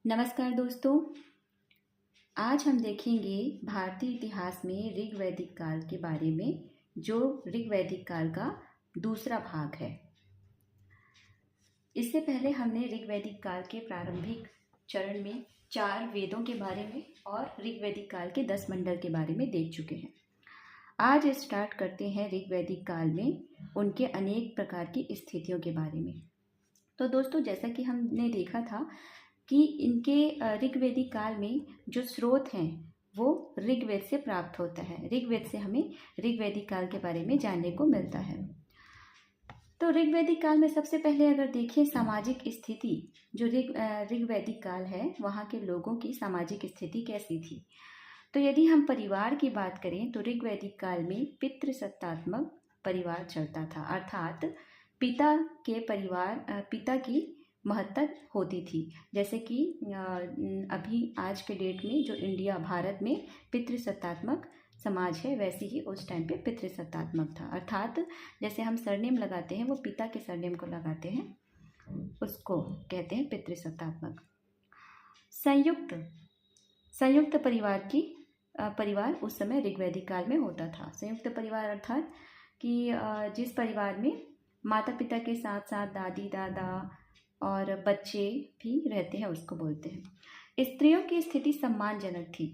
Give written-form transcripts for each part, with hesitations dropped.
नमस्कार दोस्तों। आज हम देखेंगे भारतीय इतिहास में ऋग्वैदिक काल के बारे में, जो ऋग्वैदिक काल का दूसरा भाग है। इससे पहले हमने ऋग्वैदिक काल के प्रारंभिक चरण में 4 वेदों के बारे में और ऋग्वैदिक काल के 10 मंडल के बारे में देख चुके हैं। आज स्टार्ट करते हैं ऋग्वैदिक काल में उनके अनेक प्रकार की स्थितियों के बारे में। तो दोस्तों, जैसा कि हमने देखा था कि इनके ऋग्वैदिक काल में जो स्रोत हैं वो ऋग्वेद से प्राप्त होता है। ऋग्वेद से हमें ऋग्वैदिक काल के बारे में जानने को मिलता है। तो ऋग्वैदिक काल में सबसे पहले अगर देखें सामाजिक स्थिति, जो ऋग्वैदिक काल है वहाँ के लोगों की सामाजिक स्थिति कैसी थी। तो यदि हम परिवार की बात करें तो ऋग्वैदिक काल में पितृसत्तात्मक परिवार चलता था, अर्थात पिता की महत्ता होती थी। जैसे कि अभी आज के डेट में जो इंडिया भारत में पितृसत्तात्मक समाज है, वैसे ही उस टाइम पे पितृसत्तात्मक था। अर्थात जैसे हम सरनेम लगाते हैं वो पिता के सरनेम को लगाते हैं, उसको कहते हैं पितृसत्तात्मक। संयुक्त परिवार उस समय ऋग्वैदिक काल में होता था। संयुक्त परिवार अर्थात कि जिस परिवार में माता पिता के साथ साथ दादी दादा और बच्चे भी रहते हैं, उसको बोलते हैं। स्त्रियों की स्थिति सम्मानजनक थी।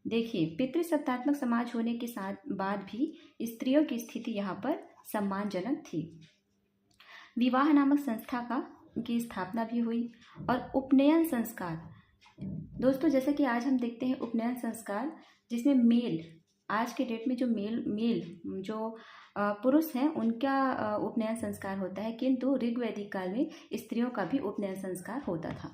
देखिए, पितृसत्तात्मक समाज होने के साथ बाद भी स्त्रियों की स्थिति यहाँ पर सम्मानजनक थी। विवाह नामक संस्था की स्थापना भी हुई और उपनयन संस्कार। दोस्तों, जैसे कि आज हम देखते हैं उपनयन संस्कार, जिसमें मेल, आज के डेट में जो मेल जो पुरुष हैं उनका उपनयन संस्कार होता है, किंतु ऋग्वैदिक काल में स्त्रियों का भी उपनयन संस्कार होता था।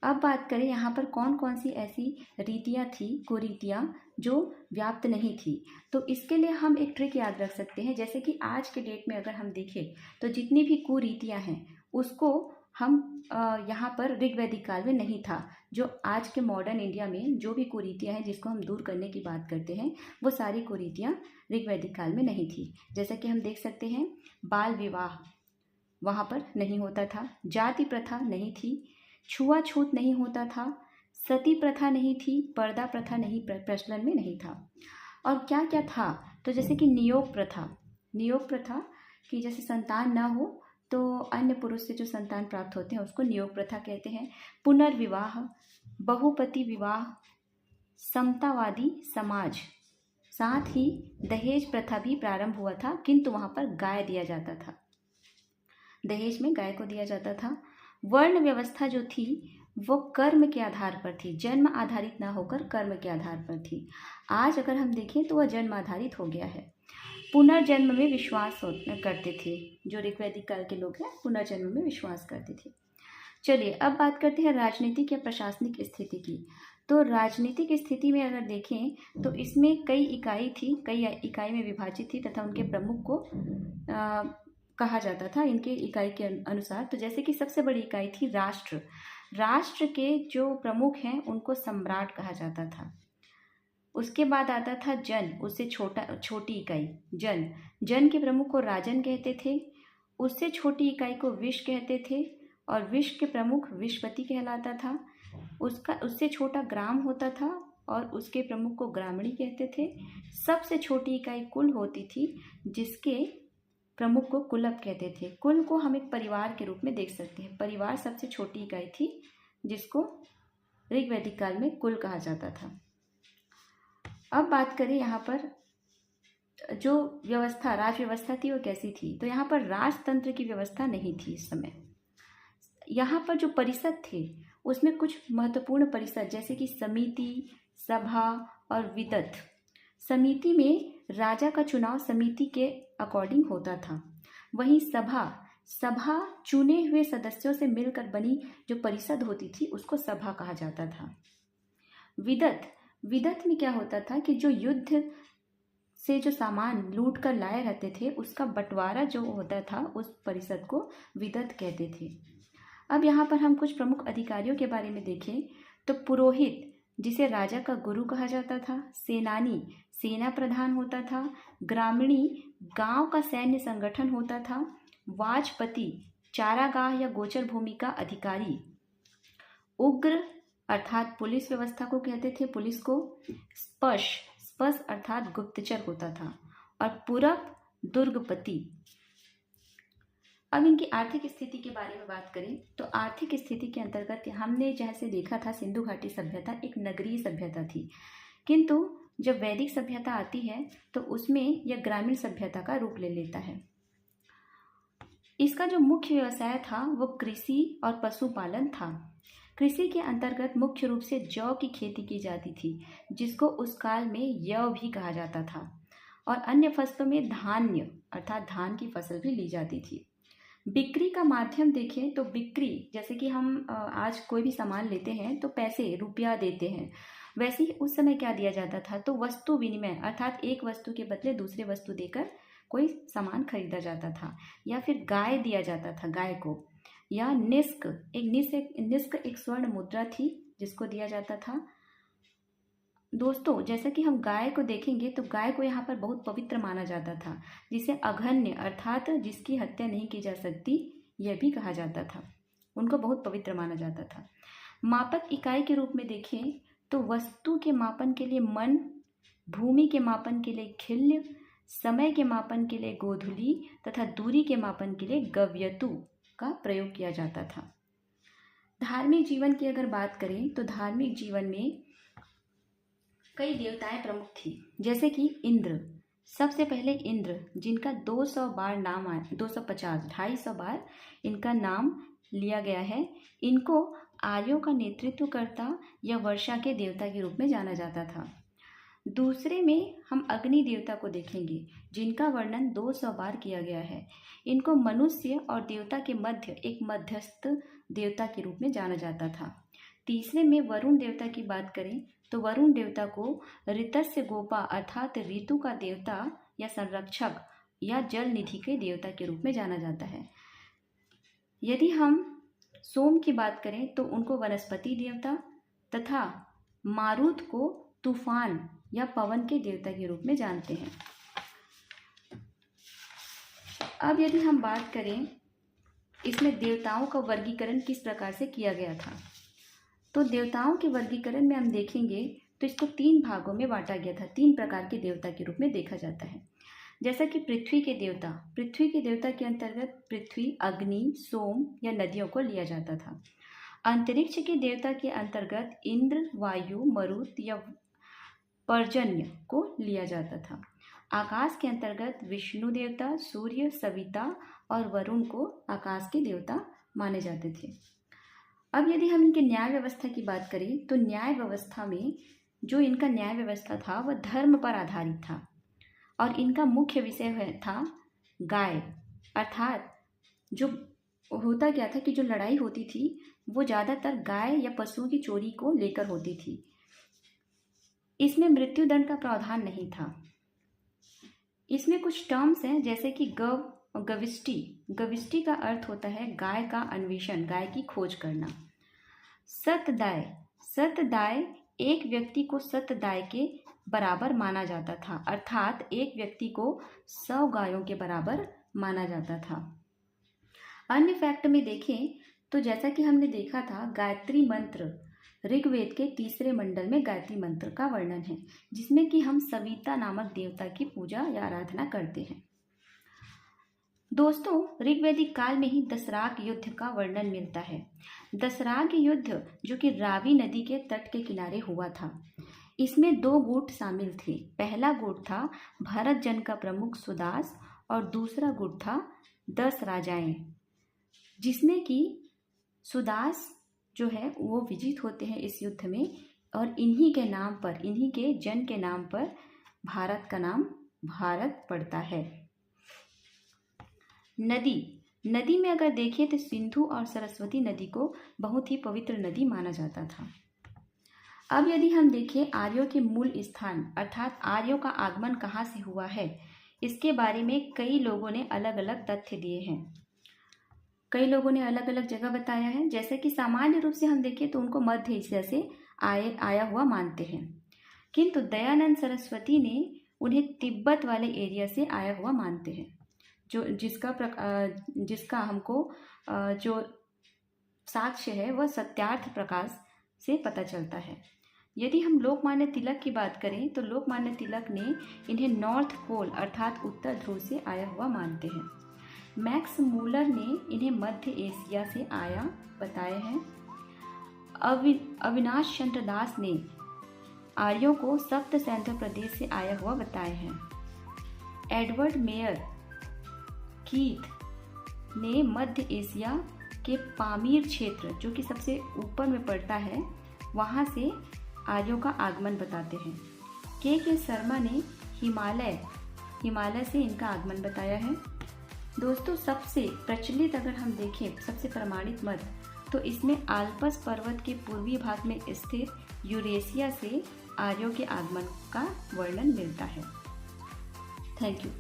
अब बात करें यहाँ पर कौन कौन सी ऐसी रीतियाँ थी, कुरीतियाँ जो व्याप्त नहीं थी। तो इसके लिए हम एक ट्रिक याद रख सकते हैं। जैसे कि आज के डेट में अगर हम देखें तो जितनी भी कुरीतियाँ हैं उसको हम यहाँ पर ऋग्वैदिक काल में नहीं था। जो आज के मॉडर्न इंडिया में जो भी कुरीतियाँ हैं जिसको हम दूर करने की बात करते हैं, वो सारी कुरीतियाँ ऋग्वैदिक काल में नहीं थी। जैसा कि हम देख सकते हैं, बाल विवाह वहाँ पर नहीं होता था, जाति प्रथा नहीं थी, छुआछूत नहीं होता था, सती प्रथा नहीं थी, पर्दा प्रथा नहीं प्रचलन में नहीं था। और क्या क्या था, तो जैसे कि नियोग प्रथा कि जैसे संतान ना हो तो अन्य पुरुष से जो संतान प्राप्त होते हैं उसको नियोग प्रथा कहते हैं। पुनर्विवाह, बहुपति विवाह, समतावादी समाज, साथ ही दहेज प्रथा भी प्रारंभ हुआ था, किंतु वहाँ पर गाय दिया जाता था, दहेज में गाय को दिया जाता था। वर्ण व्यवस्था जो थी वो कर्म के आधार पर थी, जन्म आधारित ना होकर कर्म के आधार पर थी। आज अगर हम देखें तो वह जन्म आधारित हो गया है। पुनर्जन्म में विश्वास करते थे, जो ऋग्वैदिक काल के लोग हैं पुनर्जन्म में विश्वास करते थे। चलिए अब बात करते हैं राजनीतिक या प्रशासनिक स्थिति की। तो राजनीतिक स्थिति में अगर देखें तो इसमें कई इकाई में विभाजित थी तथा उनके प्रमुख को कहा जाता था इनके इकाई के अनुसार। तो जैसे कि सबसे बड़ी इकाई थी राष्ट्र के जो प्रमुख हैं उनको सम्राट कहा जाता था। उसके बाद आता था जन, उससे छोटी इकाई जन के प्रमुख को राजन कहते थे। उससे छोटी इकाई को विश कहते थे और विश के प्रमुख विशपति कहलाता था। उससे छोटा ग्राम होता था और उसके प्रमुख को ग्रामणी कहते थे। सबसे छोटी इकाई कुल होती थी, जिसके प्रमुख को कुलप कहते थे। कुल को हम एक परिवार के रूप में देख सकते हैं। परिवार सबसे छोटी इकाई थी जिसको ऋग्वैदिक काल में कुल कहा जाता था। अब बात करें यहाँ पर जो राज व्यवस्था थी वो कैसी थी। तो यहाँ पर राजतंत्र की व्यवस्था नहीं थी इस समय। यहाँ पर जो परिषद थे उसमें कुछ महत्वपूर्ण परिषद जैसे कि समिति, सभा और विदत। समिति में राजा का चुनाव समिति के अकॉर्डिंग होता था। वहीं सभा चुने हुए सदस्यों से मिलकर बनी जो परिषद होती थी उसको सभा कहा जाता था। विदत में क्या होता था कि जो युद्ध से जो सामान लूट कर लाए रहते थे उसका बंटवारा जो होता था उस परिषद को विदत कहते थे। अब यहाँ पर हम कुछ प्रमुख अधिकारियों के बारे में देखें तो पुरोहित, जिसे राजा का गुरु कहा जाता था, सेनानी सेना प्रधान होता था, ग्रामीणी गांव का सैन्य संगठन होता था, वाजपति चारागाह या गोचर भूमि का अधिकारी, उग्र अर्थात पुलिस व्यवस्था को कहते थे, पुलिस को। स्पश अर्थात गुप्तचर होता था। और पूरब दुर्गपति। अब इनकी आर्थिक स्थिति के बारे में बात करें तो आर्थिक स्थिति के अंतर्गत हमने जैसे देखा था, सिंधु घाटी सभ्यता एक नगरीय सभ्यता थी, किंतु जब वैदिक सभ्यता आती है तो उसमें यह ग्रामीण सभ्यता का रूप ले लेता है। इसका जो मुख्य व्यवसाय था वो कृषि और पशुपालन था। कृषि के अंतर्गत मुख्य रूप से जौ की खेती की जाती थी, जिसको उस काल में यव भी कहा जाता था, और अन्य फसलों में धान्य अर्थात धान की फसल भी ली जाती थी। बिक्री का माध्यम देखें तो बिक्री, जैसे कि हम आज कोई भी सामान लेते हैं तो पैसे रुपया देते हैं, वैसे ही उस समय क्या दिया जाता था, तो वस्तु विनिमय अर्थात एक वस्तु के बदले दूसरे वस्तु देकर कोई सामान खरीदा जाता था। या फिर गाय दिया जाता था, गाय को, या निस्क एक स्वर्ण मुद्रा थी जिसको दिया जाता था। दोस्तों, जैसा कि हम गाय को देखेंगे तो गाय को यहाँ पर बहुत पवित्र माना जाता था, जिसे अघन्य अर्थात जिसकी हत्या नहीं की जा सकती यह भी कहा जाता था। उनको बहुत पवित्र माना जाता था। मापक इकाई के रूप में देखें तो वस्तु के मापन के लिए मन, भूमि के मापन के लिए खिल्य, समय के मापन के लिए गोधुली तथा दूरी के मापन के लिए गव्यतु का प्रयोग किया जाता था। धार्मिक जीवन की अगर बात करें तो धार्मिक जीवन में कई देवताएं प्रमुख थी, जैसे कि इंद्र। सबसे पहले इंद्र, जिनका 200 बार नाम आया, 250 बार इनका नाम लिया गया है। इनको आर्यों का नेतृत्वकर्ता या वर्षा के देवता के रूप में जाना जाता था। दूसरे में हम अग्नि देवता को देखेंगे, जिनका वर्णन 200 बार किया गया है। इनको मनुष्य और देवता के मध्य एक मध्यस्थ देवता के रूप में जाना जाता था। तीसरे में वरुण देवता की बात करें तो वरुण देवता को ऋतस्य गोपा अर्थात ऋतु का देवता या संरक्षक या जल निधि के देवता के रूप में जाना जाता है। यदि हम सोम की बात करें तो उनको वनस्पति देवता तथा मारुत को तूफान या पवन के देवता के रूप में जानते हैं। अब यदि हम बात करें इसमें देवताओं का वर्गीकरण किस प्रकार से किया गया था, तो देवताओं के वर्गीकरण में हम देखेंगे तो इसको 3 भागों में बांटा गया था। 3 प्रकार के देवता के रूप में देखा जाता है। जैसा कि पृथ्वी के देवता के अंतर्गत पृथ्वी, अग्नि, सोम या नदियों को लिया जाता था। अंतरिक्ष के देवता के अंतर्गत इंद्र, वायु, मरुत या पर्जन्य को लिया जाता था। आकाश के अंतर्गत विष्णु देवता, सूर्य, सविता और वरुण को आकाश के देवता माने जाते थे। अब यदि हम इनके न्याय व्यवस्था की बात करें तो न्याय व्यवस्था में जो इनका न्याय व्यवस्था था वह धर्म पर आधारित था, और इनका मुख्य विषय था गाय। अर्थात जो होता क्या था कि जो लड़ाई होती थी वो ज़्यादातर गाय या पशुओं की चोरी को लेकर होती थी। इसमें मृत्युदंड का प्रावधान नहीं था। इसमें कुछ टर्म्स हैं, जैसे कि गविष्टि का अर्थ होता है गाय का अन्वेषण, गाय की खोज करना। सतदाय एक व्यक्ति को सतदाय के बराबर माना जाता था, अर्थात एक व्यक्ति को 100 गायों के बराबर माना जाता था। अन्य फैक्ट में देखें तो जैसा कि हमने देखा था, गायत्री मंत्र ऋग्वेद के 3 मंडल में गायत्री मंत्र का वर्णन है, जिसमें कि हम सविता नामक देवता की पूजा या आराधना करते हैं। दोस्तों, ऋग्वैदिक काल में ही दसराग युद्ध का वर्णन मिलता है। दसराग युद्ध जो कि रावी नदी के तट के किनारे हुआ था, इसमें 2 गुट शामिल थे। पहला गुट था भारत जन का प्रमुख सुदास और दूसरा गुट था 10 राजाएं, जिसमें कि सुदास जो है वो विजित होते हैं इस युद्ध में, और इन्हीं के नाम पर, इन्हीं के जन के नाम पर भारत का नाम भारत पड़ता है। नदी में अगर देखें तो सिंधु और सरस्वती नदी को बहुत ही पवित्र नदी माना जाता था। अब यदि हम देखें आर्यों के मूल स्थान अर्थात आर्यों का आगमन कहाँ से हुआ है, इसके बारे में कई लोगों ने अलग अलग तथ्य दिए हैं। कई लोगों ने अलग अलग जगह बताया है। जैसे कि सामान्य रूप से हम देखें तो उनको मध्य एशिया से आया हुआ मानते हैं, किंतु दयानंद सरस्वती ने उन्हें तिब्बत वाले एरिया से आया हुआ मानते हैं, जो जिसका हमको जो साक्ष्य है वह सत्यार्थ प्रकाश से पता चलता है। यदि हम लोकमान्य तिलक की बात करें तो लोकमान्य तिलक ने इन्हें नॉर्थ पोल अर्थात उत्तर ध्रुव से आया हुआ मानते हैं। मैक्स मूलर ने इन्हें मध्य एशिया से आया बताए हैं। अविनाश चंद्र दास ने आर्यों को सप्त सैंधव प्रदेश से आया हुआ बताए हैं। एडवर्ड मेयर कीथ ने मध्य एशिया के पामीर क्षेत्र जो कि सबसे ऊपर में पड़ता है वहाँ से आर्यों का आगमन बताते हैं। के शर्मा ने हिमालय से इनका आगमन बताया है। दोस्तों सबसे प्रचलित अगर हम देखें सबसे प्रमाणित मत तो इसमें आल्पस पर्वत के पूर्वी भाग में स्थित यूरेशिया से आर्यों के आगमन का वर्णन मिलता है। Thank you.